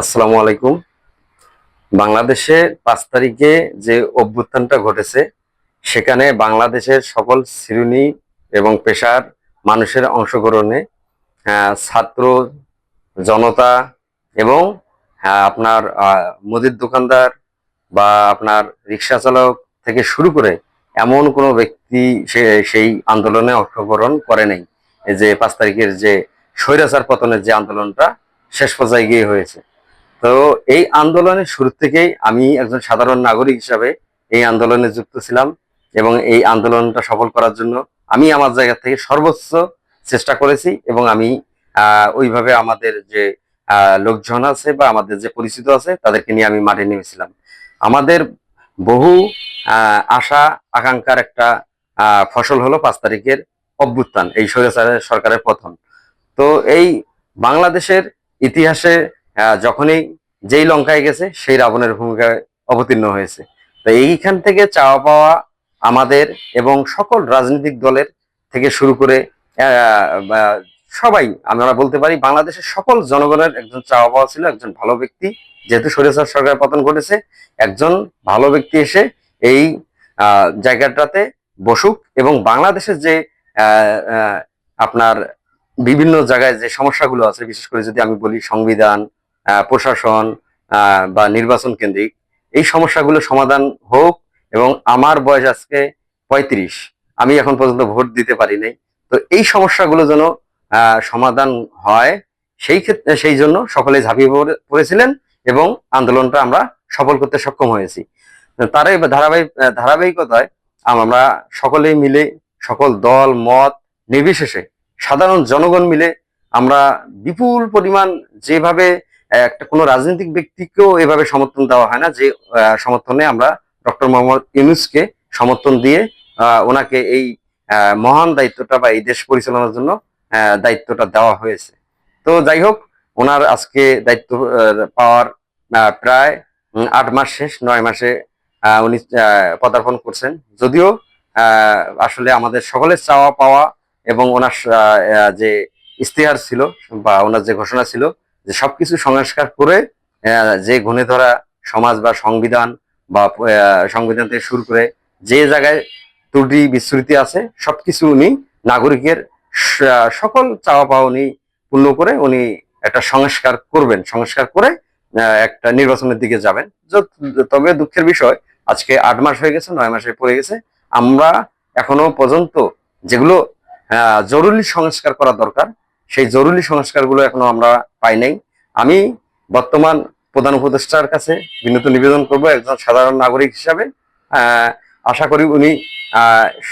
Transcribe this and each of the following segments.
আসসালামু আলাইকুম। বাংলাদেশে ৫ তারিখে যে অভ্যুত্থানটা ঘটেছে, সেখানে বাংলাদেশের সকল শ্রেণী এবং পেশার মানুষের অংশগ্রহণে ছাত্র, জনতা এবং আপনার মুদির দোকানদার বা আপনার রিক্সা চালক থেকে শুরু করে এমন কোনো ব্যক্তি সেই আন্দোলনে অংশগ্রহণ করে নাই। এই যে ৫ তারিখের যে স্বৈরাচার পতনের যে আন্দোলনটা শেষ পর্যায়ে গিয়ে হয়েছে। তো এই আন্দোলনের শুরু থেকেই আমি একজন সাধারণ নাগরিক হিসাবে এই আন্দোলনে যুক্ত ছিলাম এবং এই আন্দোলনটা সফল করার জন্য আমি আমার জায়গা থেকে সর্বোচ্চ চেষ্টা করেছি এবং আমি ওইভাবে আমাদের যে লোকজন আছে বা আমাদের যে পরিচিত আছে তাদেরকে নিয়ে আমি মাঠে নেমেছিলাম। আমাদের বহু আশা আকাঙ্ক্ষার একটা ফসল হলো ৫ তারিখের অভ্যুত্থান, এই স্বৈরাচার সরকারের পতন। তো এই বাংলাদেশের ইতিহাসে যখনই যেই লঙ্কায় গেছে সেই রাবণের ভূমিকায় অবতীর্ণ হয়েছে। তো এইখান থেকে চাওয়া পাওয়া আমাদের এবং সকল রাজনৈতিক দলের থেকে শুরু করে সবাই আমরা বলতে পারি বাংলাদেশের সকল জনগণের একজন চাওয়া পাওয়া ছিল একজন ভালো ব্যক্তি। যেহেতু স্বৈরাচার সরকার পতন ঘটেছে, একজন ভালো ব্যক্তি এসে এই জায়গাটাতে বসুক এবং বাংলাদেশের যে আপনার বিভিন্ন জায়গায় যে সমস্যাগুলো আছে, বিশেষ করে যদি আমি বলি সংবিধান, প্রশাসন বা নির্বাচন কেন্দ্রিক এই সমস্যাগুলো সমাধান হোক। এবং আমার বয়স আজকে ৩৫, আমি এখন পর্যন্ত ভোট দিতে পারি নাই। তো এই সমস্যাগুলো যেন সমাধান হয়, সেই ক্ষেত্রে সেই জন্য সকলে ঝাঁপিয়ে পড়েছিলেন এবং আন্দোলনটা আমরা সফল করতে সক্ষম হয়েছি। তারই ধারাবাহিকতায় আমরা সকলেই মিলে, সকল দল মত নির্বিশেষে সাধারণ জনগণ মিলে আমরা বিপুল পরিমাণ, যেভাবে একটা কোনো রাজনৈতিক ব্যক্তিকেও এভাবে সমর্থন দেওয়া হয় না, যে সমর্থনে আমরা ডক্টর মোহাম্মদ ইউনূসকে সমর্থন দিয়ে ওনাকে এই মহান দায়িত্বটা বা এই দেশ পরিচালনার জন্য দায়িত্বটা দেওয়া হয়েছে। তো যাই হোক, ওনার আজকে দায়িত্ব পাওয়ার প্রায় ৮ মাস শেষ, ৯ মাসে উনি পদার্পণ করছেন। যদিও আসলে আমাদের সকলের চাওয়া পাওয়া এবং ওনার যে ইস্তেহার ছিল বা ওনার যে ঘোষণা ছিল যে সবকিছু সংস্কার করে যে ঘুণে ধরা সমাজ বা সংবিধান বা সংবিধান থেকে শুরু করে যে জায়গায় ত্রুটি বিচ্যুতি আছে সবকিছু উনি নাগরিকের সকল চাওয়া পাওয়া উনি পূর্ণ করে উনি একটা সংস্কার করবেন, সংস্কার করে একটা নির্বাচনের দিকে যাবেন। তবে দুঃখের বিষয়, আজকে ৮ মাস হয়ে গেছে, ৯ মাসে পড়ে গেছে, আমরা এখনো পর্যন্ত যেগুলো জরুরি সংস্কার করা দরকার সেই জরুরি সংস্কারগুলো এখনো আমরা পাই নাই। আমি বর্তমান প্রধান উপদেষ্টার কাছে বিনীত নিবেদন করব একজন সাধারণ নাগরিক হিসাবে। আশা করি উনি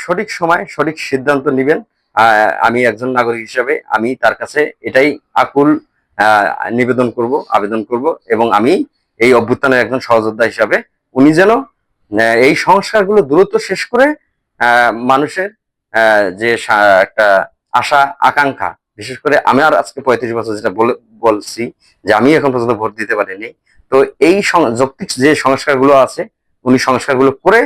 সঠিক সময় সঠিক সিদ্ধান্ত নেবেন। আমি একজন নাগরিক হিসাবে আমি তার কাছে এটাই আকুল নিবেদন করব, আবেদন করব এবং আমি এই অভ্যুত্থানের একজন সহযোদ্ধা হিসাবে উনি যেন এই সংস্কারগুলো দ্রুত শেষ করে মানুষের যে একটা আশা আকাঙ্ক্ষা, বিশেষ করে আমি আর আজকে ৩৫ বছর যেটা বলছি যে আমি এখন পর্যন্ত ভোট দিতে পারিনি। তো এই যৌক্তিক যে সংস্কারগুলো আছে উনি সংস্কারগুলো করে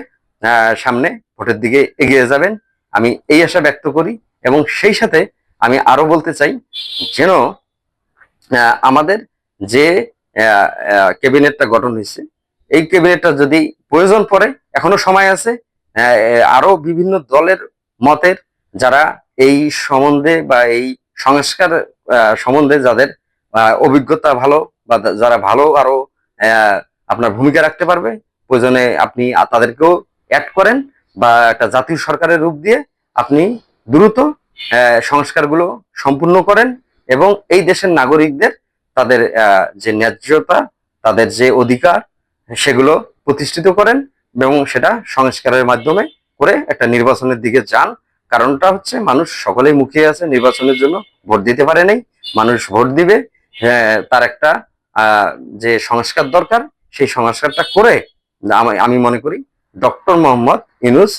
সামনে ভোটের দিকে এগিয়ে যাবেন, আমি এই আশা ব্যক্ত করি। এবং সেই সাথে আমি আরো বলতে চাই যেন আমাদের যে ক্যাবিনেটটা গঠন হয়েছে এই ক্যাবিনেটটা যদি প্রয়োজন পড়ে, এখনো সময় আছে, আরো বিভিন্ন দলের মতের যারা এই সম্বন্ধে বা এই সংস্কার সম্বন্ধে যাদের অভিজ্ঞতা ভালো বা যারা ভালো আরো আপনার ভূমিকা রাখতে পারবে, প্রয়োজনে আপনি তাদেরকেও অ্যাড করেন বা একটা জাতীয় সরকারের রূপ দিয়ে আপনি দ্রুত সংস্কারগুলো সম্পূর্ণ করেন এবং এই দেশের নাগরিকদের তাদের যে ন্যায্যতা, তাদের যে অধিকার সেগুলো প্রতিষ্ঠিত করেন এবং সেটা সংস্কারের মাধ্যমে করে একটা নির্বাচনের দিকে যান। কারণটা হচ্ছে মানুষ সকলেই মুখিয়ে আছে নির্বাচনের জন্য, ভোট দিতে পারে নাই, মানুষ ভোট দিবে। তার একটা যে সংস্কার দরকার সেই সংস্কারটা করে আমি মনে করি ডক্টর মোহাম্মদ ইউনূস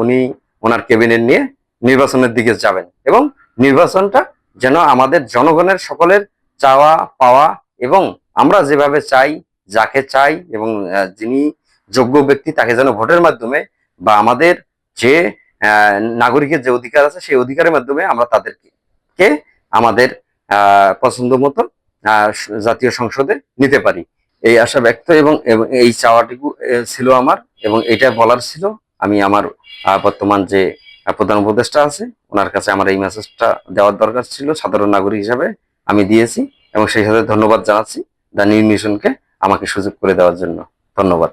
উনি ওনার ক্যাবিনেট নিয়ে নির্বাচনের দিকে যাবেন এবং নির্বাচনটা যেন আমাদের জনগণের সকলের চাওয়া পাওয়া এবং আমরা যেভাবে চাই, যাকে চাই এবং যিনি যোগ্য ব্যক্তি তাকে যেন ভোটের মাধ্যমে বা আমাদের যে নাগরিকের যে অধিকার আছে সেই অধিকারের মাধ্যমে আমরা তাদেরকে আমাদের পছন্দ মতো জাতীয় সংসদে নিতে পারি, এই আশা ব্যক্ত এবং এই চাওয়াটুকু ছিল আমার, এবং এটা বলার ছিল। আমি আমার বর্তমান যে প্রধান উপদেষ্টা আছে ওনার কাছে আমার এই মেসেজটা দেওয়ার দরকার ছিল সাধারণ নাগরিক হিসাবে, আমি দিয়েছি। এবং সেই সাথে ধন্যবাদ জানাচ্ছি দ্য নিউ নেশনকে আমাকে সুযোগ করে দেওয়ার জন্য। ধন্যবাদ।